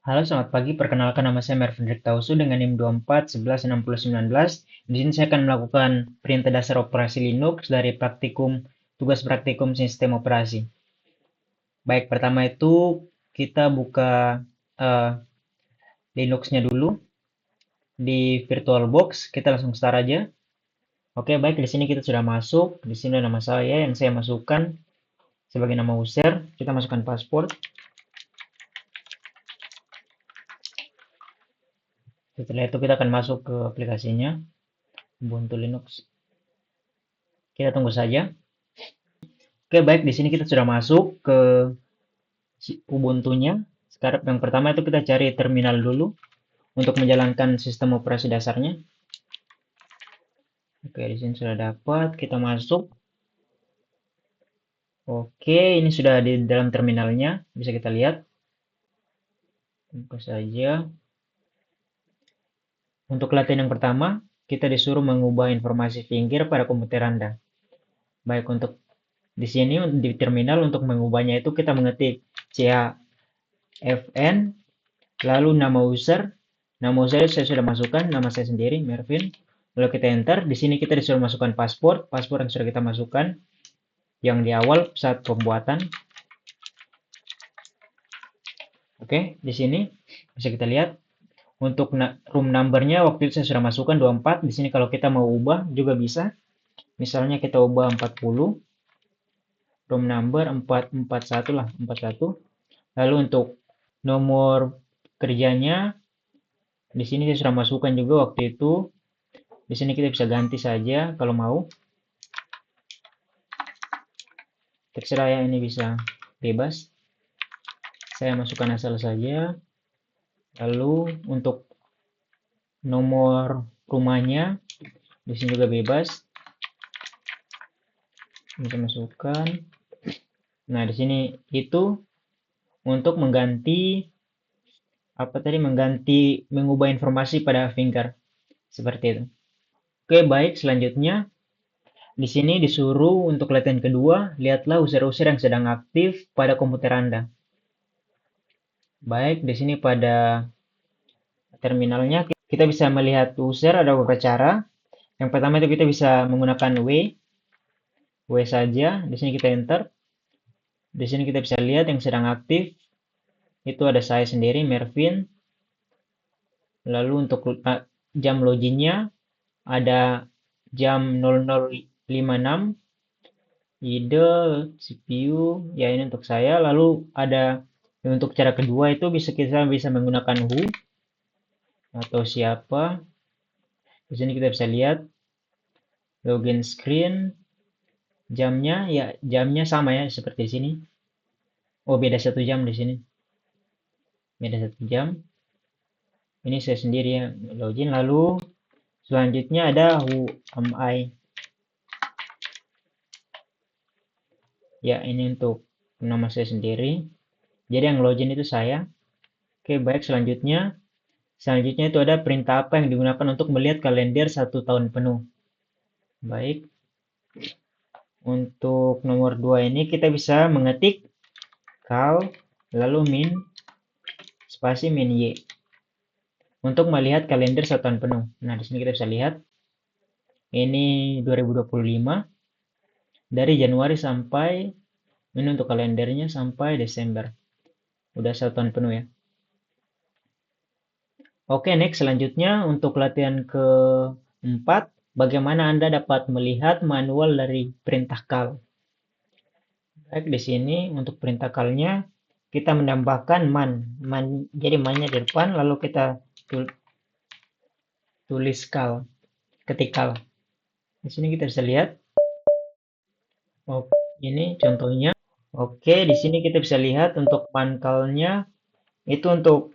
Halo, selamat pagi. Perkenalkan nama saya Mervin Tausu dengan NIM 24116019. Di sini saya akan melakukan perintah dasar operasi Linux dari tugas praktikum sistem operasi. Baik, pertama itu kita buka eh, Linux-nya dulu di VirtualBox. Kita langsung start aja. Oke, baik, di sini kita sudah masuk. Di sini nama saya yang saya masukkan sebagai nama user. Kita masukkan password. Setelah itu kita akan masuk ke aplikasinya Ubuntu Linux. Kita tunggu saja. Oke, baik. Di sini kita sudah masuk ke Ubuntu-nya. Sekarang yang pertama itu kita cari terminal dulu untuk menjalankan sistem operasi dasarnya. Oke, di sini sudah dapat. Kita masuk. Oke, ini sudah di dalam terminalnya. Bisa kita lihat. Buka saja. Untuk latihan yang pertama, kita disuruh mengubah informasi finger pada komputer Anda. Baik, untuk di sini di terminal untuk mengubahnya itu kita mengetik CHFN, lalu nama user. Nama user saya sudah masukkan, nama saya sendiri, Mervin. Lalu kita enter, di sini kita disuruh masukkan password yang sudah kita masukkan, yang di awal saat pembuatan. Oke, di sini bisa kita lihat untuk room number-nya waktu itu saya sudah masukkan 24. Di sini kalau kita mau ubah juga bisa. Misalnya kita ubah 40, room number 441 lah, 41. Lalu untuk nomor kerjanya di sini saya sudah masukkan juga waktu itu. Di sini kita bisa ganti saja kalau mau. Terserah ya, ini bisa bebas. Saya masukkan asal saja. Lalu untuk nomor rumahnya di sini juga bebas. Bisa masukkan. Nah, di sini itu untuk mengganti mengubah informasi pada finger seperti itu. Oke, baik, selanjutnya di sini disuruh untuk latihan kedua, lihatlah user-user yang sedang aktif pada komputer Anda. Baik, di sini pada terminalnya kita bisa melihat user ada beberapa cara. Yang pertama itu kita bisa menggunakan W saja. Di sini kita enter. Di sini kita bisa lihat yang sedang aktif itu ada saya sendiri, Mervin. Lalu untuk jam loginnya ada jam 00.56, ide, CPU, ya ini untuk saya. Lalu ada untuk cara kedua itu kita bisa menggunakan who atau siapa. Di sini kita bisa lihat login screen, jamnya sama ya seperti di sini. Oh, beda 1 jam di sini. Beda 1 jam. Ini saya sendiri ya login. Lalu selanjutnya ada who am I. Ya, ini untuk nama saya sendiri. Jadi yang login itu saya. Oke, baik, selanjutnya. Selanjutnya itu ada perintah apa yang digunakan untuk melihat kalender 1 tahun penuh. Baik. Untuk nomor 2 ini kita bisa mengetik cal lalu min spasi min y untuk melihat kalender 1 tahun penuh. Nah, di sini kita bisa lihat ini 2025 dari Januari sampai ini untuk kalendernya sampai Desember. Udah 1 tahun penuh ya. Oke, next selanjutnya untuk latihan keempat, bagaimana Anda dapat melihat manual dari perintah cal. Baik, di sini untuk perintah calnya kita menambahkan jadi man-nya di depan, lalu kita tulis cal, ketik cal. Di sini kita bisa lihat. Oke, ini contohnya. Oke, di sini kita bisa lihat untuk man-calnya itu untuk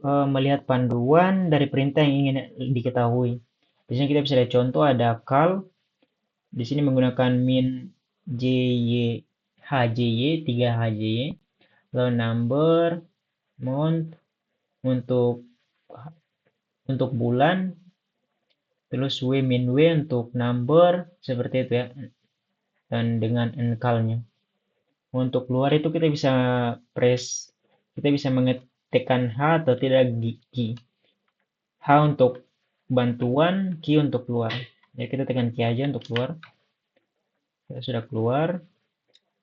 melihat panduan dari perintah yang ingin diketahui. Di sini kita bisa lihat contoh ada cal. Di sini menggunakan min jy hjy 3 hjy, lalu number, month untuk bulan, terus w min w untuk number seperti itu ya, dan dengan encalnya. Untuk keluar itu kita bisa mengetik tekan H atau tidak key. H untuk bantuan, key untuk keluar. Jadi kita tekan key aja untuk keluar. Ya, sudah keluar.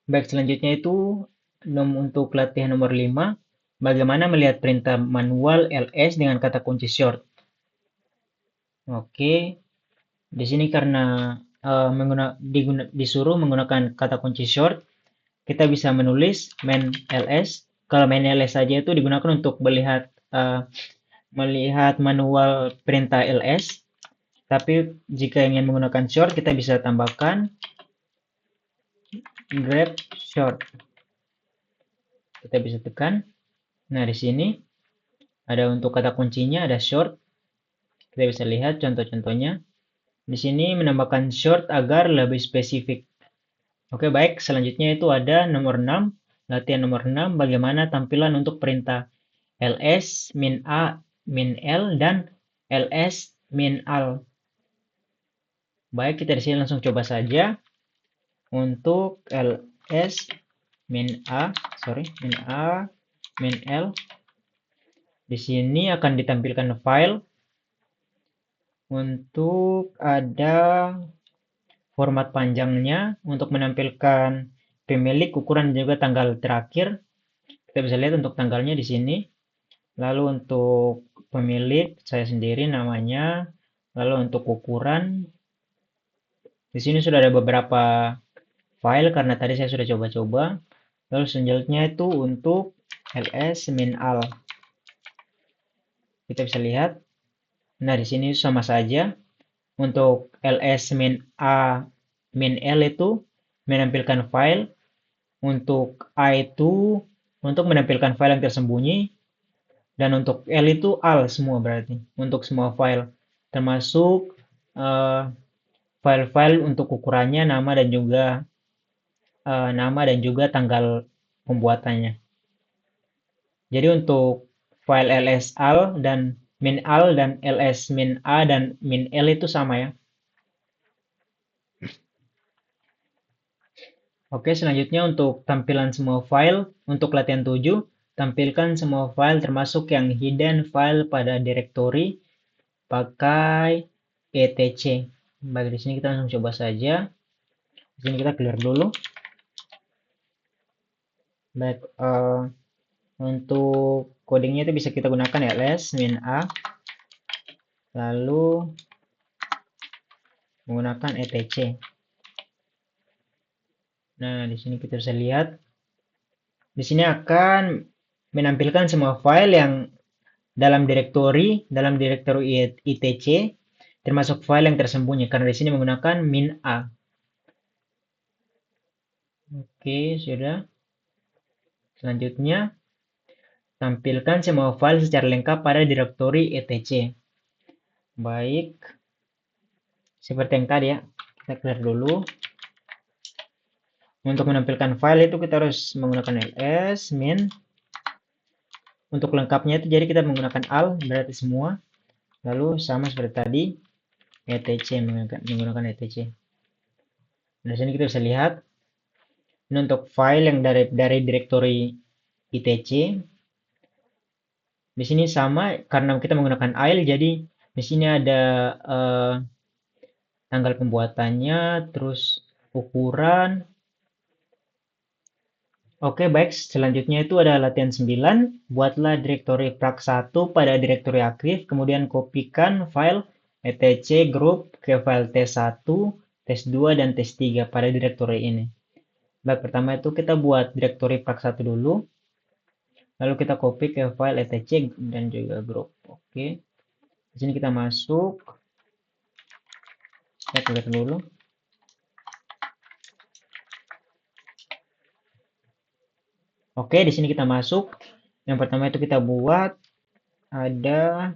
Baik, selanjutnya itu untuk latihan nomor 5. Bagaimana melihat perintah manual ls dengan kata kunci short. Oke, di sini karena disuruh menggunakan kata kunci short, kita bisa menulis main ls. Kalau main ls saja itu digunakan untuk melihat manual perintah ls. Tapi jika ingin menggunakan short, kita bisa tambahkan grep short. Kita bisa tekan. Nah, di sini ada untuk kata kuncinya, ada short. Kita bisa lihat contoh-contohnya. Di sini menambahkan short agar lebih spesifik. Oke, baik. Selanjutnya itu ada nomor 6. Latihan nomor 6. Bagaimana tampilan untuk perintah ls, min a, min l, dan ls, min al. Baik, kita di sini langsung coba saja. Untuk ls, min a, min l. Di sini akan ditampilkan file. Untuk ada format panjangnya untuk menampilkan pemilik, ukuran, dan juga tanggal terakhir. Kita bisa lihat untuk tanggalnya di sini. Lalu untuk pemilik, saya sendiri namanya. Lalu untuk ukuran, di sini sudah ada beberapa file karena tadi saya sudah coba-coba. Lalu selanjutnya itu untuk ls min al. Kita bisa lihat. Nah, di sini sama saja. Untuk ls min a min l itu menampilkan file. Untuk a itu untuk menampilkan file yang tersembunyi. Dan untuk l itu al semua berarti. Untuk semua file. Termasuk file-file untuk ukurannya, nama dan juga tanggal pembuatannya. Jadi untuk file ls al dan min al dan ls min a dan min l itu sama ya. Oke, selanjutnya untuk tampilan semua file. Untuk latihan 7, tampilkan semua file termasuk yang hidden file pada directory pakai etc. Baik, di sini kita langsung coba saja. Di sini kita clear dulu. Baik, untuk codingnya itu bisa kita gunakan ls min a, lalu menggunakan etc. Nah, di sini kita bisa lihat. Di sini akan menampilkan semua file yang dalam directory etc, termasuk file yang tersembunyi karena di sini menggunakan min a. Oke, sudah. Selanjutnya, tampilkan semua file secara lengkap pada directory etc. Baik, seperti yang tadi ya, kita clear dulu. Untuk menampilkan file itu kita harus menggunakan ls min. Untuk lengkapnya itu jadi kita menggunakan al, berarti semua. Lalu sama seperti tadi, etc, menggunakan etc. Nah, di sini kita bisa lihat. Ini untuk file yang dari directory etc. Di sini sama karena kita menggunakan il, jadi di sini ada tanggal pembuatannya, terus ukuran. Oke, baik. Selanjutnya itu ada latihan 9. Buatlah directory prac1 pada directory aktif, kemudian kopikan file etc group ke file tes1, tes2, dan tes3 pada directory ini. Baik, pertama itu kita buat directory prac1 dulu. Lalu kita copy ke file etc dan juga group. Oke. Di sini kita masuk. Kita lihat dulu. Oke, di sini kita masuk. Yang pertama itu kita buat ada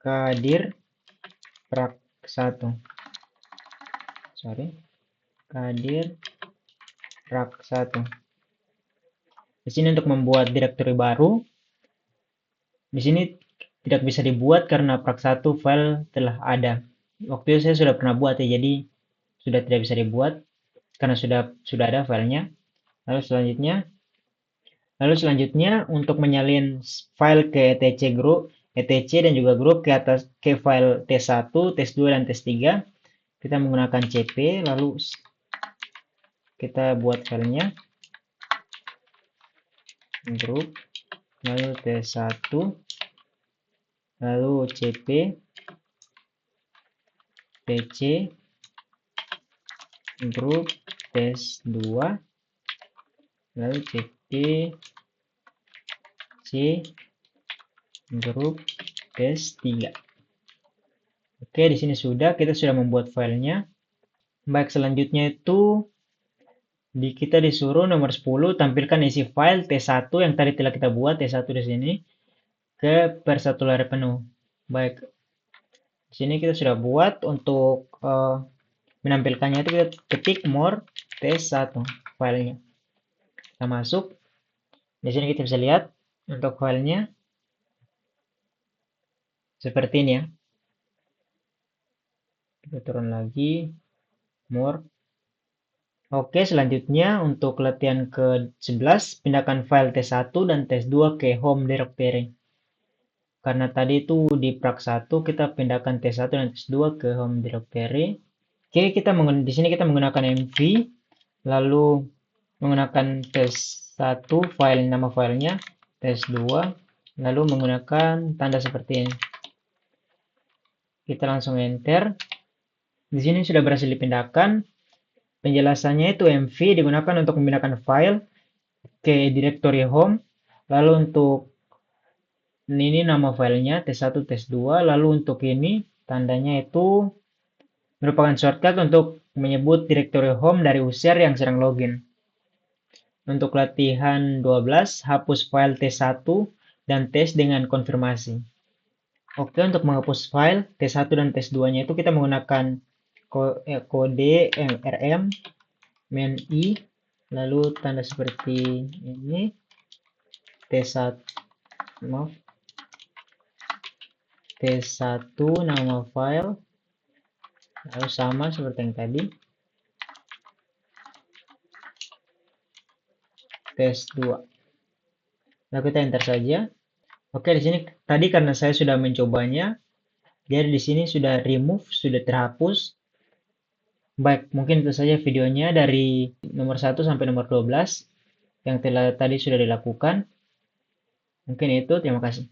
kadir prac1. Kadir prac1. Di sini untuk membuat directory baru. Di sini tidak bisa dibuat karena prac1 file telah ada. Waktu itu saya sudah pernah buat ya, jadi sudah tidak bisa dibuat karena sudah ada filenya. Lalu selanjutnya Lalu selanjutnya untuk menyalin file ke etc dan juga grup ke file tes1, tes2 dan tes3, kita menggunakan cp, lalu kita buat filenya grup, lalu tes1, lalu cp pc grup tes2, lalu cp c grup tes3. Oke, di sini kita sudah membuat filenya. Baik, selanjutnya itu kita disuruh nomor 10 tampilkan isi file T1 yang tadi telah kita buat, T1 di sini, ke per satu layar penuh. Baik, di sini kita sudah buat. Untuk menampilkannya itu kita ketik more T1 filenya. Kita masuk. Di sini kita bisa lihat untuk filenya seperti ini ya. Kita turun lagi, more. Oke, selanjutnya untuk latihan ke-11, pindahkan file T1 dan Tes2 ke home directory. Karena tadi itu di prak 1 kita pindahkan T1 dan Tes2 ke home directory. Oke, di sini kita menggunakan mv, lalu menggunakan Tes1 nama filenya, Tes2, lalu menggunakan tanda seperti ini. Kita langsung enter. Di sini sudah berhasil dipindahkan. Penjelasannya itu mv digunakan untuk memindahkan file ke directory home. Lalu untuk ini nama filenya tes1, tes2. Lalu untuk ini tandanya itu merupakan shortcut untuk menyebut directory home dari user yang sedang login. Untuk latihan 12, hapus file tes1 dan tes dengan konfirmasi. Oke, untuk menghapus file tes1 dan tes2-nya itu kita menggunakan kode rm main i, lalu tanda seperti ini, T1 nama file, lalu sama seperti yang tadi, tes2. Lalu kita enter saja. Oke, di sini tadi karena saya sudah mencobanya, jadi di sini sudah remove, sudah terhapus. Baik, mungkin itu saja videonya dari nomor 1 sampai nomor 12 yang tadi sudah dilakukan. Mungkin itu, terima kasih.